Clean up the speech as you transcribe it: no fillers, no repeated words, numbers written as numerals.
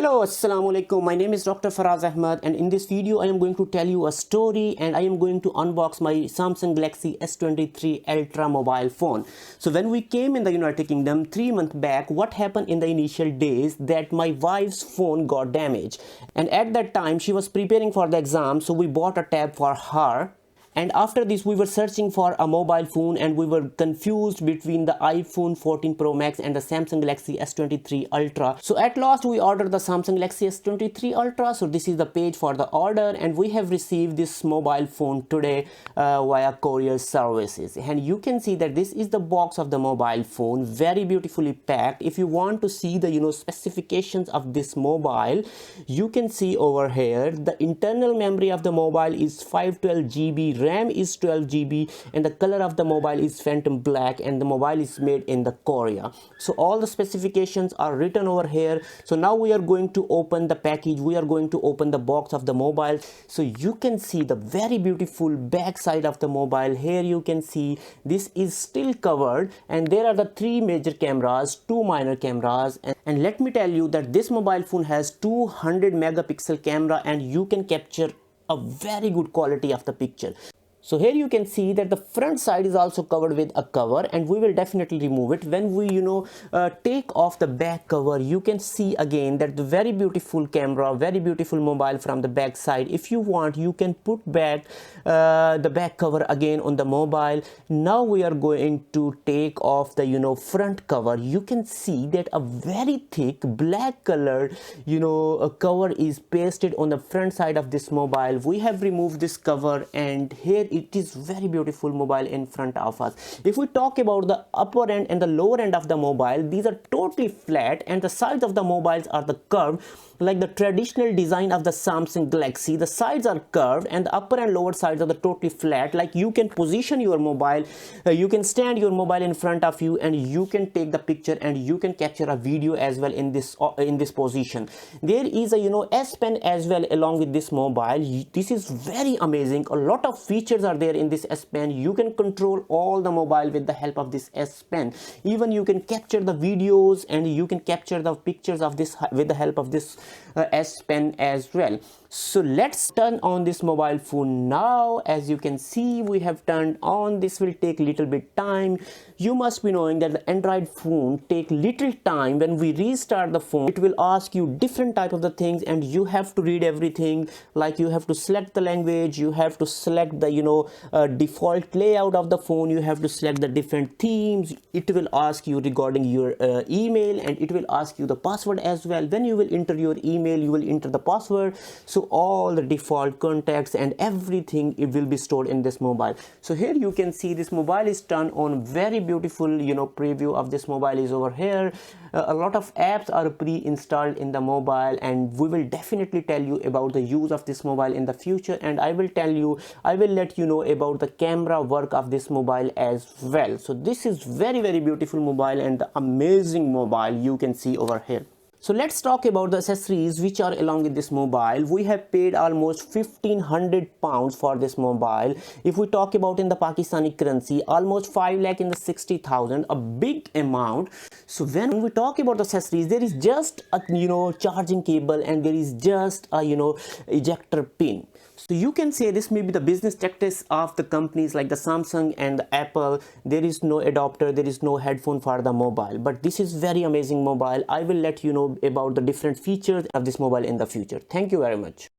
Hello, Assalamu alaikum. My name is Dr. Faraz Ahmad, and in this video I am going to tell you a story and I am going to unbox my Samsung Galaxy S23 Ultra mobile phone. So when we came in the United Kingdom 3 months back, what happened in the initial days that my wife's phone got damaged, and at that time she was preparing for the exam, so we bought a tab for her. And after this we were searching for a mobile phone and we were confused between the iPhone 14 Pro Max and the Samsung Galaxy S23 Ultra. So at last we ordered the Samsung Galaxy S23 Ultra. So this is the page for the order and we have received this mobile phone today via courier services. And you can see that this is the box of the mobile phone, very beautifully packed. If you want to see the specifications of this mobile, you can see over here the internal memory of the mobile is 512 GB, RAM is 12 GB, and the color of the mobile is phantom black, and the mobile is made in the Korea. So all the specifications are written over here. So now we are going to open the package, we are going to open the box of the mobile. So you can see the very beautiful back side of the mobile. Here you can see this is still covered and there are the 3 major cameras, 2 minor cameras, and let me tell you that this mobile phone has 200 megapixel camera and you can capture a very good quality of the picture. So here you can see that the front side is also covered with a cover, and we will definitely remove it. When we take off the back cover, you can see again that the very beautiful camera, very beautiful mobile from the back side. If you want, you can put back the back cover again on the mobile. Now we are going to take off the front cover. You can see that a very thick black colored cover is pasted on the front side of this mobile. We have removed this cover and here it is very beautiful mobile in front of us. If we talk about the upper end and the lower end of the mobile, these are totally flat and the sides of the mobiles are the curved, like the traditional design of the Samsung Galaxy. The sides are curved and the upper and lower sides are the totally flat. Like you can position your mobile, you can stand your mobile in front of you and you can take the picture and you can capture a video as well in this position. There is a S Pen as well along with this mobile. This is very amazing. A lot of features are there in this S Pen. You can control all the mobile with the help of this S Pen. Even you can capture the videos and you can capture the pictures of this with the help of this S Pen as well. So let's turn on this mobile phone now. As you can see, we have turned on. This will take little bit time. You must be knowing that the Android phone take little time. When we restart the phone, it will ask you different type of the things and you have to read everything. Like you have to select the language, you have to select the default layout of the phone, you have to select the different themes. It will ask you regarding your email and it will ask you the password as well. When you will enter your email, you will enter the password. So all the default contacts and everything, it will be stored in this mobile. So here you can see this mobile is turned on. Very beautiful preview of this mobile is over here. A lot of apps are pre-installed in the mobile and we will definitely tell you about the use of this mobile in the future, and I will let you know about the camera work of this mobile as well. So this is very beautiful mobile and the amazing mobile you can see over here. So let's talk about the accessories which are along with this mobile. We have paid almost 1500 pounds for this mobile. If we talk about in the Pakistani currency, almost 5 lakh in the 60,000, a big amount. So when we talk about the accessories, there is just a charging cable and there is just a ejector pin. So you can say this may be the business tactics of the companies like the Samsung and the Apple. There is no adapter, there is no headphone for the mobile, but this is very amazing mobile. I will let you know about the different features of this mobile in the future. Thank you very much.